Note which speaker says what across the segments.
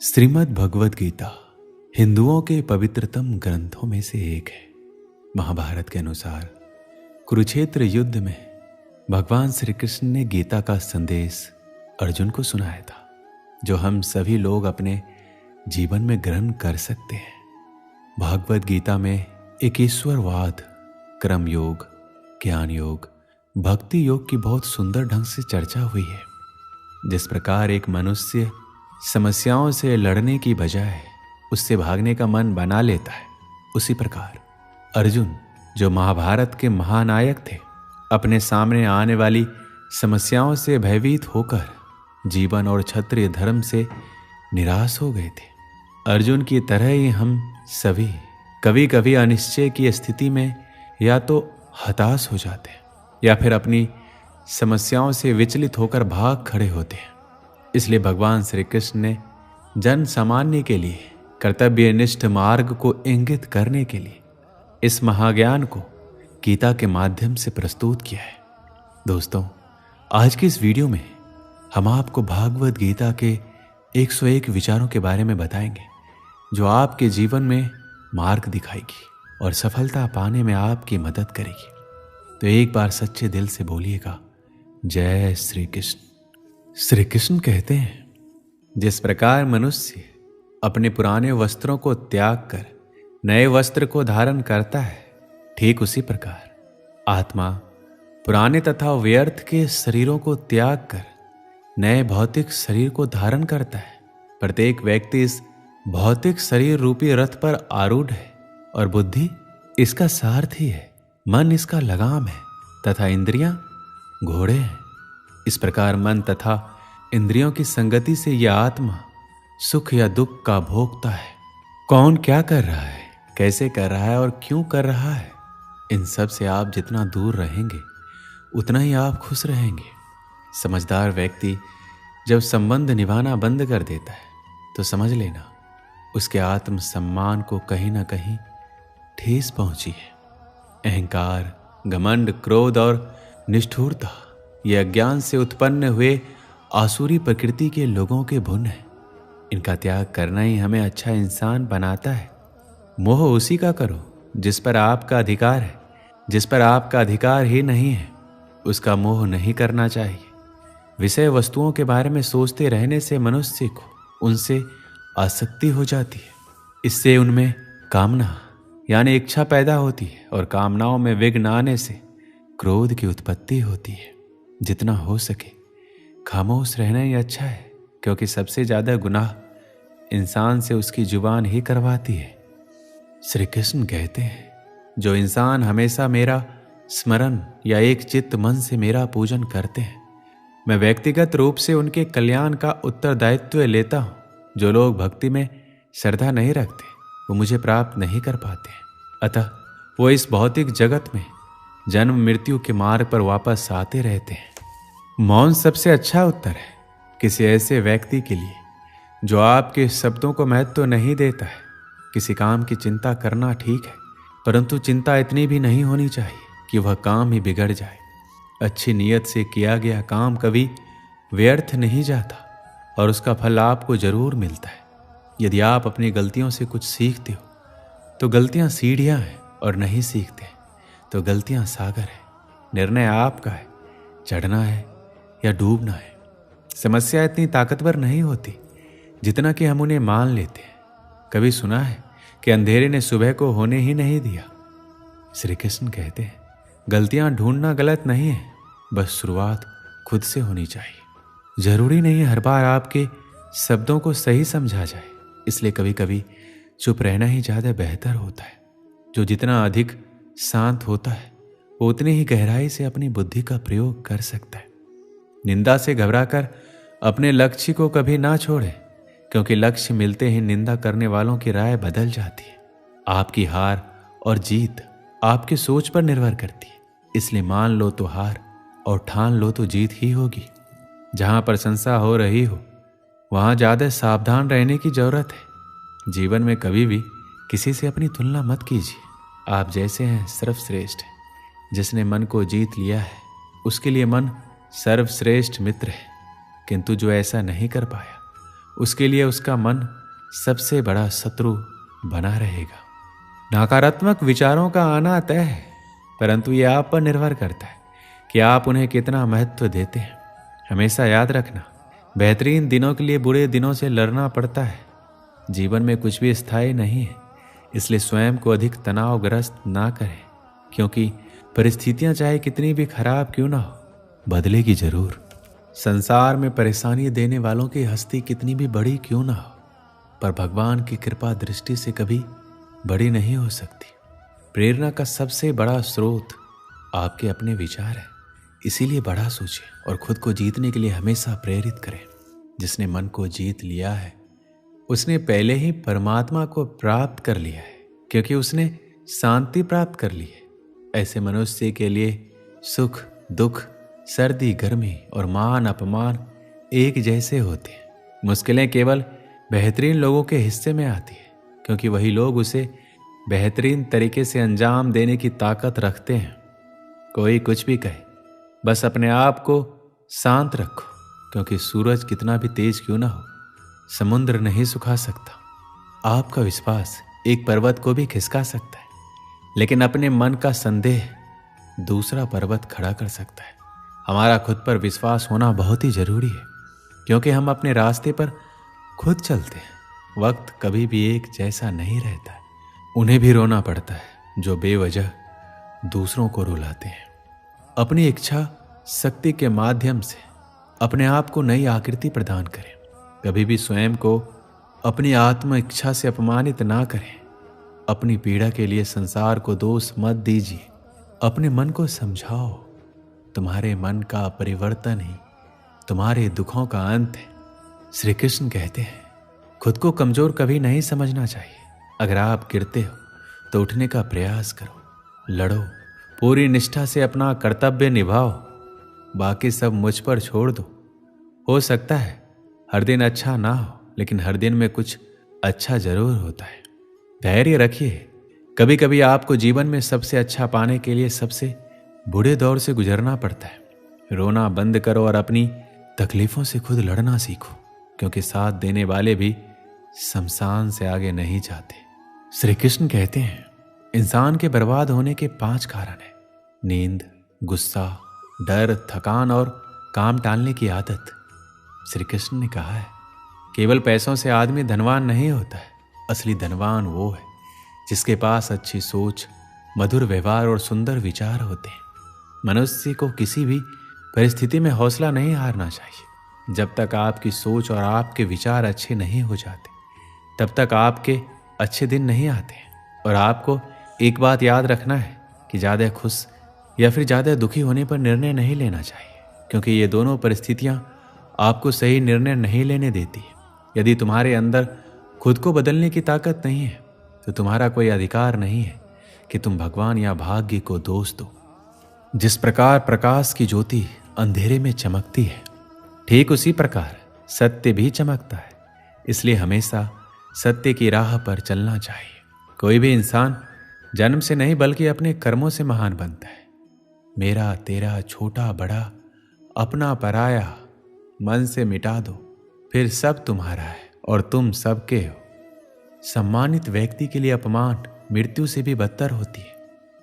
Speaker 1: श्रीमद् भगवद गीता हिंदुओं के पवित्रतम ग्रंथों में से एक है। महाभारत के अनुसार कुरुक्षेत्र युद्ध में भगवान श्री कृष्ण ने गीता का संदेश अर्जुन को सुनाया था, जो हम सभी लोग अपने जीवन में ग्रहण कर सकते हैं। भगवद गीता में एक ईश्वरवाद, कर्म योग, ज्ञान योग, भक्ति योग की बहुत सुंदर ढंग से चर्चा हुई है। जिस प्रकार एक मनुष्य समस्याओं से लड़ने की बजाय उससे भागने का मन बना लेता है, उसी प्रकार अर्जुन, जो महाभारत के महानायक थे, अपने सामने आने वाली समस्याओं से भयभीत होकर जीवन और क्षत्रिय धर्म से निराश हो गए थे। अर्जुन की तरह ही हम सभी कभी कभी अनिश्चय की स्थिति में या तो हताश हो जाते हैं या फिर अपनी समस्याओं से विचलित होकर भाग खड़े होते हैं। इसलिए भगवान श्री कृष्ण ने जन सामान्य के लिए कर्तव्यनिष्ठ मार्ग को इंगित करने के लिए इस महाज्ञान को गीता के माध्यम से प्रस्तुत किया है। दोस्तों, आज की इस वीडियो में हम आपको भागवत गीता के 101 विचारों के बारे में बताएंगे, जो आपके जीवन में मार्ग दिखाएगी और सफलता पाने में आपकी मदद करेगी। तो एक बार सच्चे दिल से बोलिएगा, जय श्री कृष्ण। श्री कृष्ण कहते हैं, जिस प्रकार मनुष्य अपने पुराने वस्त्रों को त्याग कर नए वस्त्र को धारण करता है, ठीक उसी प्रकार आत्मा पुराने तथा व्यर्थ के शरीरों को त्याग कर नए भौतिक शरीर को धारण करता है। प्रत्येक व्यक्ति इस भौतिक शरीर रूपी रथ पर आरूढ़ है और बुद्धि इसका सारथी है, मन इसका लगाम है तथा इंद्रियां घोड़े हैं। इस प्रकार मन तथा इंद्रियों की संगति से यह आत्मा सुख या दुख का भोगता है। कौन क्या कर रहा है, कैसे कर रहा है और क्यों कर रहा है, इन सब से आप जितना दूर रहेंगे उतना ही आप खुश रहेंगे। समझदार व्यक्ति जब संबंध निभाना बंद कर देता है तो समझ लेना उसके आत्म सम्मान को कहीं ना कहीं ठेस पहुंची है। अहंकार, घमंड, क्रोध और निष्ठुरता ये अज्ञान से उत्पन्न हुए आसुरी प्रकृति के लोगों के भुन है। इनका त्याग करना ही हमें अच्छा इंसान बनाता है। मोह उसी का करो जिस पर आपका अधिकार है। जिस पर आपका अधिकार ही नहीं है उसका मोह नहीं करना चाहिए। विषय वस्तुओं के बारे में सोचते रहने से मनुष्य को उनसे आसक्ति हो जाती है। इससे उनमें कामना यानी इच्छा पैदा होती है और कामनाओं में विघ्न आने से क्रोध की उत्पत्ति होती है। जितना हो सके खामोश रहना ही अच्छा है, क्योंकि सबसे ज्यादा गुनाह इंसान से उसकी जुबान ही करवाती है। श्री कृष्ण कहते हैं, जो इंसान हमेशा मेरा स्मरण या एक चित्त मन से मेरा पूजन करते हैं, मैं व्यक्तिगत रूप से उनके कल्याण का उत्तरदायित्व लेता हूँ। जो लोग भक्ति में श्रद्धा नहीं रखते वो मुझे प्राप्त नहीं कर पाते, अतः वो इस भौतिक जगत में जन्म मृत्यु के मार्ग पर वापस आते रहते हैं। मौन सबसे अच्छा उत्तर है किसी ऐसे व्यक्ति के लिए जो आपके शब्दों को महत्व नहीं देता है। किसी काम की चिंता करना ठीक है, परंतु चिंता इतनी भी नहीं होनी चाहिए कि वह काम ही बिगड़ जाए। अच्छी नीयत से किया गया काम कभी व्यर्थ नहीं जाता और उसका फल आपको जरूर मिलता है। यदि आप अपनी गलतियों से कुछ सीखते हो तो गलतियां सीढ़ियां हैं, और नहीं सीखते तो गलतियां सागर है। निर्णय आपका है, चढ़ना है या डूबना है। समस्या इतनी ताकतवर नहीं होती जितना कि हम उन्हें मान लेते हैं। कभी सुना है कि अंधेरे ने सुबह को होने ही नहीं दिया। श्री कृष्ण कहते हैं, गलतियां ढूंढना गलत नहीं है, बस शुरुआत खुद से होनी चाहिए। जरूरी नहीं है हर बार आपके शब्दों को सही समझा जाए, इसलिए कभी कभी चुप रहना ही ज्यादा बेहतर होता है। जो जितना अधिक शांत होता है वो उतनी ही गहराई से अपनी बुद्धि का प्रयोग कर सकता है। निंदा से घबराकर अपने लक्ष्य को कभी ना छोड़े, क्योंकि लक्ष्य मिलते ही निंदा करने वालों की राय बदल जाती है। आपकी हार और जीत आपकी सोच पर निर्भर करती है, इसलिए मान लो तो हार और ठान लो तो जीत ही होगी। जहां प्रशंसा हो रही हो वहां ज्यादा सावधान रहने की जरूरत है। जीवन में कभी भी किसी से अपनी तुलना मत कीजिए। आप जैसे हैं सर्वश्रेष्ठ है। जिसने मन को जीत लिया है उसके लिए मन सर्वश्रेष्ठ मित्र है, किंतु जो ऐसा नहीं कर पाया उसके लिए उसका मन सबसे बड़ा शत्रु बना रहेगा। नकारात्मक विचारों का आना तय है, परंतु ये आप पर निर्भर करता है कि आप उन्हें कितना महत्व देते हैं। हमेशा याद रखना, बेहतरीन दिनों के लिए बुरे दिनों से लड़ना पड़ता है। जीवन में कुछ भी स्थायी नहीं है, इसलिए स्वयं को अधिक तनावग्रस्त ना करें, क्योंकि परिस्थितियां चाहे कितनी भी खराब क्यों ना हो, बदलेगी जरूर। संसार में परेशानी देने वालों की हस्ती कितनी भी बड़ी क्यों ना हो, पर भगवान की कृपा दृष्टि से कभी बड़ी नहीं हो सकती। प्रेरणा का सबसे बड़ा स्रोत आपके अपने विचार है, इसीलिए बड़ा सोचें और खुद को जीतने के लिए हमेशा प्रेरित करें। जिसने मन को जीत लिया है उसने पहले ही परमात्मा को प्राप्त कर लिया है, क्योंकि उसने शांति प्राप्त कर ली है। ऐसे मनुष्य के लिए सुख दुख, सर्दी गर्मी और मान अपमान एक जैसे होते हैं। मुश्किलें केवल बेहतरीन लोगों के हिस्से में आती है, क्योंकि वही लोग उसे बेहतरीन तरीके से अंजाम देने की ताकत रखते हैं। कोई कुछ भी कहे, बस अपने आप को शांत रखो, क्योंकि सूरज कितना भी तेज क्यों ना हो, समुद्र नहीं सुखा सकता। आपका विश्वास एक पर्वत को भी खिसका सकता है, लेकिन अपने मन का संदेह दूसरा पर्वत खड़ा कर सकता है। हमारा खुद पर विश्वास होना बहुत ही जरूरी है, क्योंकि हम अपने रास्ते पर खुद चलते हैं। वक्त कभी भी एक जैसा नहीं रहता है। उन्हें भी रोना पड़ता है जो बेवजह दूसरों को रुलाते हैं। अपनी इच्छा शक्ति के माध्यम से अपने आप को नई आकृति प्रदान करें। कभी भी स्वयं को अपनी आत्म इच्छा से अपमानित ना करें। अपनी पीड़ा के लिए संसार को दोष मत दीजिए। अपने मन को समझाओ, तुम्हारे मन का परिवर्तन ही तुम्हारे दुखों का अंत है। श्री कृष्ण कहते हैं, खुद को कमजोर कभी नहीं समझना चाहिए। अगर आप गिरते हो तो उठने का प्रयास करो, लड़ो, पूरी निष्ठा से अपना कर्तव्य निभाओ, बाकी सब मुझ पर छोड़ दो। हो सकता है हर दिन अच्छा ना हो, लेकिन हर दिन में कुछ अच्छा जरूर होता है। धैर्य रखिए। कभी कभी आपको जीवन में सबसे अच्छा पाने के लिए सबसे बुरे दौर से गुजरना पड़ता है। रोना बंद करो और अपनी तकलीफों से खुद लड़ना सीखो, क्योंकि साथ देने वाले भी शमशान से आगे नहीं जाते। श्री कृष्ण कहते हैं, इंसान के बर्बाद होने के 5 कारण हैं: नींद, गुस्सा, डर, थकान और काम टालने की आदत। श्री कृष्ण ने कहा है, केवल पैसों से आदमी धनवान नहीं होता है। असली धनवान वो है जिसके पास अच्छी सोच, मधुर व्यवहार और सुंदर विचार होते हैं। मनुष्य को किसी भी परिस्थिति में हौसला नहीं हारना चाहिए। जब तक आपकी सोच और आपके विचार अच्छे नहीं हो जाते, तब तक आपके अच्छे दिन नहीं आते। और आपको एक बात याद रखना है कि ज़्यादा खुश या फिर ज़्यादा दुखी होने पर निर्णय नहीं लेना चाहिए, क्योंकि ये दोनों परिस्थितियाँ आपको सही निर्णय नहीं लेने देती। यदि तुम्हारे अंदर खुद को बदलने की ताकत नहीं है, तो तुम्हारा कोई अधिकार नहीं है कि तुम भगवान या भाग्य को दोष दो। जिस प्रकार प्रकाश की ज्योति अंधेरे में चमकती है, ठीक उसी प्रकार सत्य भी चमकता है। इसलिए हमेशा सत्य की राह पर चलना चाहिए। कोई भी इंसान जन्म से नहीं बल्कि अपने कर्मों से महान बनता है। मेरा तेरा छोटा बड़ा अपना पराया मन से मिटा दो, फिर सब तुम्हारा है और तुम सबके हो। सम्मानित व्यक्ति के लिए अपमान मृत्यु से भी बदतर होती है।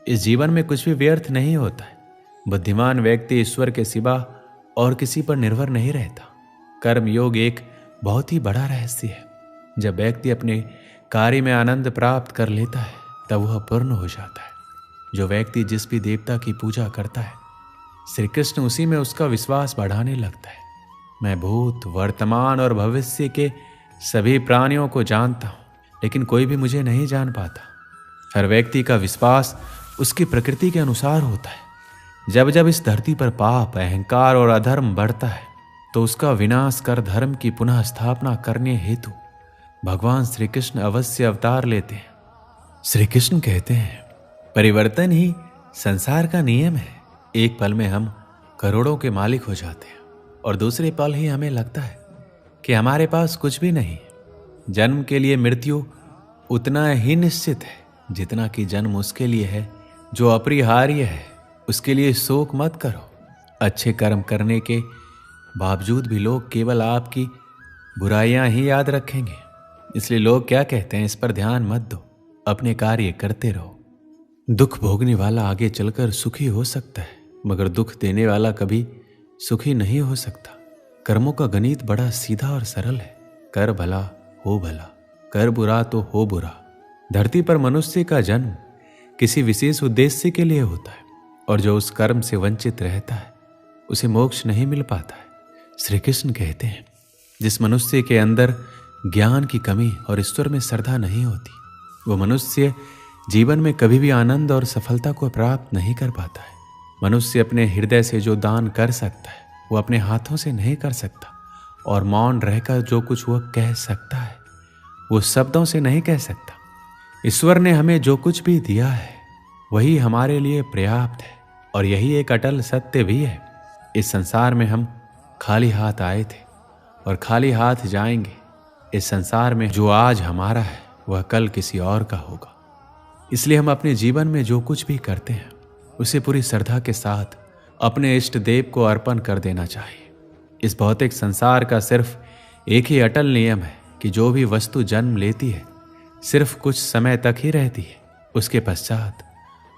Speaker 1: इस जीवन में कुछ भी व्यर्थ नहीं होता है। बुद्धिमान व्यक्ति ईश्वर के सिवा और किसी पर निर्भर नहीं रहता। कर्म योग एक बहुत ही बड़ा रहस्य है। जब व्यक्ति अपने कार्य में आनंद प्राप्त कर लेता है, तब वह पूर्ण हो जाता है। जो व्यक्ति जिस भी देवता की पूजा करता है, श्री कृष्ण उसी में उसका विश्वास बढ़ाने लगता है। मैं भूत, वर्तमान और भविष्य के सभी प्राणियों को जानता हूँ, लेकिन कोई भी मुझे नहीं जान पाता। हर व्यक्ति का विश्वास उसकी प्रकृति के अनुसार होता है। जब जब इस धरती पर पाप, अहंकार और अधर्म बढ़ता है, तो उसका विनाश कर धर्म की पुनः स्थापना करने हेतु भगवान श्री कृष्ण अवश्य अवतार लेते हैं। श्री कृष्ण कहते हैं, परिवर्तन ही संसार का नियम है। एक पल में हम करोड़ों के मालिक हो जाते हैं और दूसरे पल ही हमें लगता है कि हमारे पास कुछ भी नहीं। जन्म के लिए मृत्यु उतना ही निश्चित है जितना कि जन्म उसके लिए है जो अपरिहार्य है। उसके लिए शोक मत करो। अच्छे कर्म करने के बावजूद भी लोग केवल आपकी बुराइयां ही याद रखेंगे। इसलिए लोग क्या कहते हैं इस पर ध्यान मत दो, अपने कार्य करते रहो। दुख भोगने वाला आगे चलकर सुखी हो सकता है, मगर दुख देने वाला कभी सुखी नहीं हो सकता। कर्मों का गणित बड़ा सीधा और सरल है। कर भला हो भला, कर बुरा तो हो बुरा। धरती पर मनुष्य का जन्म किसी विशेष उद्देश्य के लिए होता है, और जो उस कर्म से वंचित रहता है उसे मोक्ष नहीं मिल पाता है। श्री कृष्ण कहते हैं, जिस मनुष्य के अंदर ज्ञान की कमी और ईश्वर में श्रद्धा नहीं होती, वो मनुष्य जीवन में कभी भी आनंद और सफलता को प्राप्त नहीं कर पाता है। मनुष्य अपने हृदय से जो दान कर सकता है वो अपने हाथों से नहीं कर सकता, और मौन रहकर जो कुछ वह कह सकता है वो शब्दों से नहीं कह सकता। ईश्वर ने हमें जो कुछ भी दिया है वही हमारे लिए पर्याप्त है, और यही एक अटल सत्य भी है। इस संसार में हम खाली हाथ आए थे और खाली हाथ जाएंगे। इस संसार में जो आज हमारा है वह कल किसी और का होगा। इसलिए हम अपने जीवन में जो कुछ भी करते हैं उसे पूरी श्रद्धा के साथ अपने इष्ट देव को अर्पण कर देना चाहिए। इस भौतिक संसार का सिर्फ एक ही अटल नियम है कि जो भी वस्तु जन्म लेती है सिर्फ कुछ समय तक ही रहती है, उसके पश्चात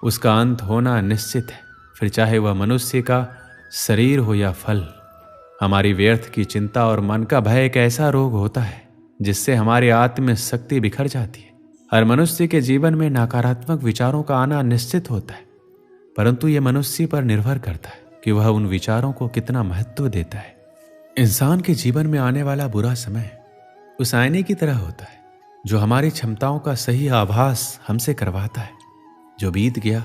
Speaker 1: उसका अंत होना निश्चित है। फिर चाहे वह मनुष्य का शरीर हो या फल। हमारी व्यर्थ की चिंता और मन का भय एक ऐसा रोग होता है जिससे हमारी आत्म शक्ति बिखर जाती है। हर मनुष्य के जीवन में नकारात्मक विचारों का आना निश्चित होता है, परंतु यह मनुष्य पर निर्भर करता है कि वह उन विचारों को कितना महत्व देता है। इंसान के जीवन में आने वाला बुरा समय उस आईने की तरह होता है जो हमारी क्षमताओं का सही आभास हमसे करवाता है। जो बीत गया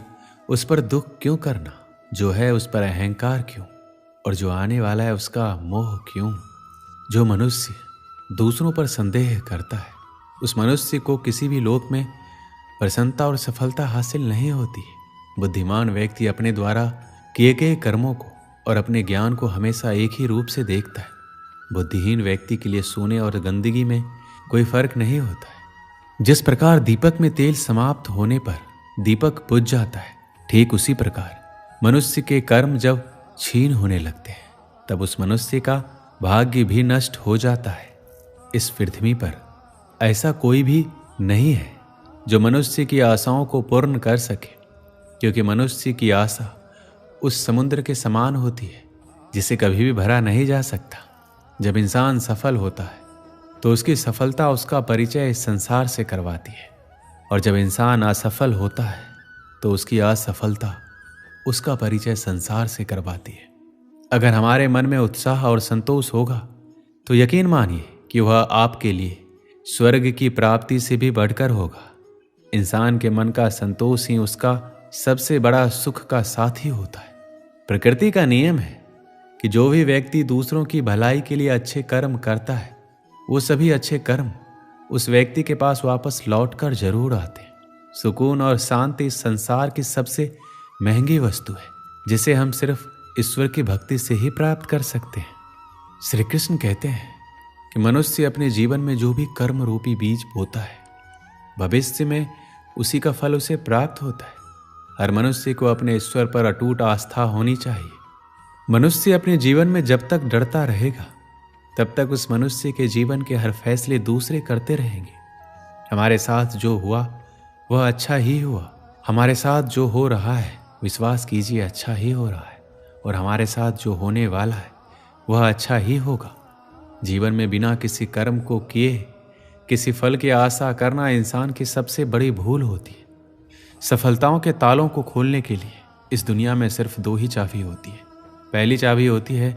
Speaker 1: उस पर दुख क्यों करना, जो है उस पर अहंकार क्यों, और जो आने वाला है उसका मोह क्यों। जो मनुष्य दूसरों पर संदेह करता है उस मनुष्य को किसी भी लोक में प्रसन्नता और सफलता हासिल नहीं होती है। बुद्धिमान व्यक्ति अपने द्वारा किए गए कर्मों को और अपने ज्ञान को हमेशा एक ही रूप से देखता है। बुद्धिहीन व्यक्ति के लिए सोने और गंदगी में कोई फर्क नहीं होता है। जिस प्रकार दीपक में तेल समाप्त होने पर दीपक बुझ जाता है, ठीक उसी प्रकार मनुष्य के कर्म जब छीन होने लगते हैं तब उस मनुष्य का भाग्य भी नष्ट हो जाता है। इस पृथ्वी पर ऐसा कोई भी नहीं है जो मनुष्य की आशाओं को पूर्ण कर सके, क्योंकि मनुष्य की आशा उस समुद्र के समान होती है जिसे कभी भी भरा नहीं जा सकता। जब इंसान सफल होता है तो उसकी सफलता उसका परिचय इस संसार से करवाती है, और जब इंसान असफल होता है तो उसकी असफलता उसका परिचय संसार से करवाती है। अगर हमारे मन में उत्साह और संतोष होगा तो यकीन मानिए कि वह आपके लिए स्वर्ग की प्राप्ति से भी बढ़कर होगा। इंसान के मन का संतोष ही उसका सबसे बड़ा सुख का साथी होता है। प्रकृति का नियम है कि जो भी व्यक्ति दूसरों की भलाई के लिए अच्छे कर्म करता है वो सभी अच्छे कर्म उस व्यक्ति के पास वापस लौटकर जरूर आते हैं। सुकून और शांति इस संसार की सबसे महंगी वस्तु है जिसे हम सिर्फ ईश्वर की भक्ति से ही प्राप्त कर सकते हैं। श्री कृष्ण कहते हैं कि मनुष्य अपने जीवन में जो भी कर्म रूपी बीज बोता है भविष्य में उसी का फल उसे प्राप्त होता है। हर मनुष्य को अपने ईश्वर पर अटूट आस्था होनी चाहिए। मनुष्य अपने जीवन में जब तक डरता रहेगा तब तक उस मनुष्य के जीवन के हर फैसले दूसरे करते रहेंगे। हमारे साथ जो हुआ वह अच्छा ही हुआ। हमारे साथ जो हो रहा है विश्वास कीजिए अच्छा ही हो रहा है, और हमारे साथ जो होने वाला है वह अच्छा ही होगा। जीवन में बिना किसी कर्म को किए किसी फल की आशा करना इंसान की सबसे बड़ी भूल होती है। सफलताओं के तालों को खोलने के लिए इस दुनिया में सिर्फ दो ही चाबी होती है। पहली चाबी होती है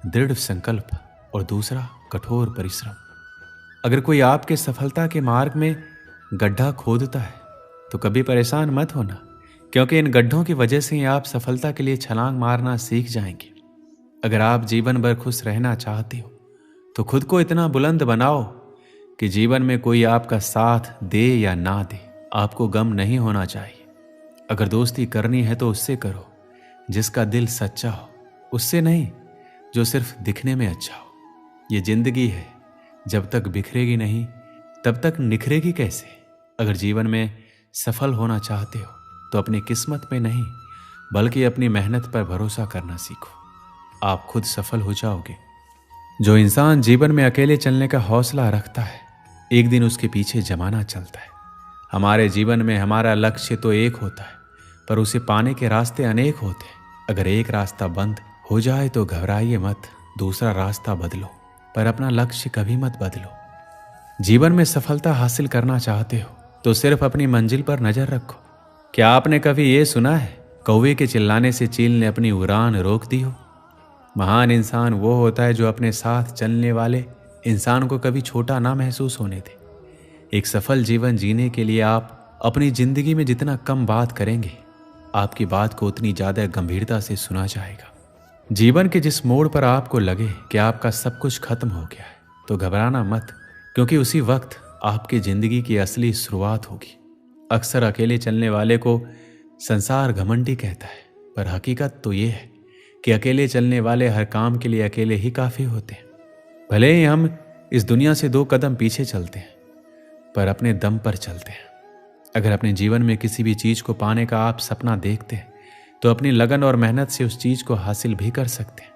Speaker 1: दृढ़ संकल्प और दूसरा कठोर परिश्रम। अगर कोई आपके सफलता के मार्ग में गड्ढा खोदता है तो कभी परेशान मत होना, क्योंकि इन गड्ढों की वजह से ही आप सफलता के लिए छलांग मारना सीख जाएंगे। अगर आप जीवन भर खुश रहना चाहते हो तो खुद को इतना बुलंद बनाओ कि जीवन में कोई आपका साथ दे या ना दे आपको गम नहीं होना चाहिए। अगर दोस्ती करनी है तो उससे करो जिसका दिल सच्चा हो, उससे नहीं जो सिर्फ दिखने में अच्छा हो। ये जिंदगी है, जब तक बिखरेगी नहीं तब तक निखरेगी कैसे। अगर जीवन में सफल होना चाहते हो तो अपनी किस्मत पे नहीं बल्कि अपनी मेहनत पर भरोसा करना सीखो। आप खुद सफल हो जाओगे। जो इंसान जीवन में अकेले चलने का हौसला रखता है, एक दिन उसके पीछे जमाना चलता है। हमारे जीवन में हमारा लक्ष्य तो एक होता है, पर उसे पाने के रास्ते अनेक होते हैं। अगर एक रास्ता बंद हो जाए तो घबराइए मत, दूसरा रास्ता बदलो, पर अपना लक्ष्य कभी मत बदलो। जीवन में सफलता हासिल करना चाहते हो तो सिर्फ अपनी मंजिल पर नजर रखो। क्या आपने कभी ये सुना है, कौवे के चिल्लाने से चील ने अपनी उड़ान रोक दी हो? महान इंसान वो होता है जो अपने साथ चलने वाले इंसान को कभी छोटा ना महसूस होने दे। एक सफल जीवन जीने के लिए आप अपनी जिंदगी में जितना कम बात करेंगे, आपकी बात को उतनी ज्यादा गंभीरता से सुना जाएगा। जीवन के जिस मोड़ पर आपको लगे कि आपका सब कुछ खत्म हो गया है, तो घबराना मत, क्योंकि उसी वक्त आपकी जिंदगी की असली शुरुआत होगी। अक्सर अकेले चलने वाले को संसार घमंडी कहता है, पर हकीकत तो ये है कि अकेले चलने वाले हर काम के लिए अकेले ही काफी होते हैं। भले ही हम इस दुनिया से 2 कदम पीछे चलते हैं, पर अपने दम पर चलते हैं। अगर अपने जीवन में किसी भी चीज को पाने का आप सपना देखते हैं, तो अपनी लगन और मेहनत से उस चीज को हासिल भी कर सकते हैं।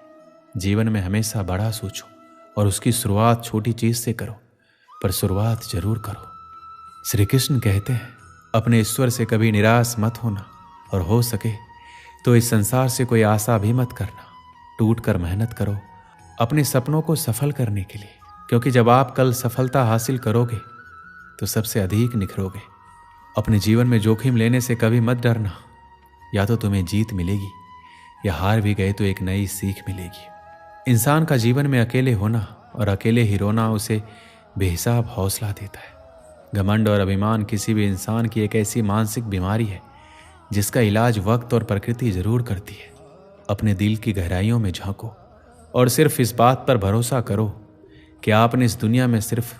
Speaker 1: जीवन में हमेशा बड़ा सोचो और उसकी शुरुआत छोटी चीज से करो, पर शुरुआत जरूर करो। श्री कृष्ण कहते हैं, अपने ईश्वर से कभी निराश मत होना, और हो सके तो इस संसार से कोई आशा भी मत करना। टूट कर मेहनत करो अपने सपनों को सफल करने के लिए, क्योंकि जब आप कल सफलता हासिल करोगे तो सबसे अधिक निखरोगे। अपने जीवन में जोखिम लेने से कभी मत डरना, या तो तुम्हें जीत मिलेगी या हार भी गए तो एक नई सीख मिलेगी। इंसान का जीवन में अकेले होना और अकेले ही रोना उसे बेहिसाब हौसला देता है। घमंड और अभिमान किसी भी इंसान की एक ऐसी मानसिक बीमारी है जिसका इलाज वक्त और प्रकृति जरूर करती है। अपने दिल की गहराइयों में झांको और सिर्फ इस बात पर भरोसा करो कि आपने इस दुनिया में सिर्फ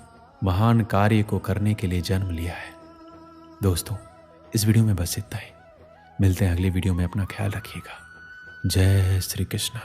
Speaker 1: महान कार्य को करने के लिए जन्म लिया है। दोस्तों, इस वीडियो में बस इतना ही। मिलते हैं अगली वीडियो में। अपना ख्याल रखिएगा। जय श्री कृष्ण।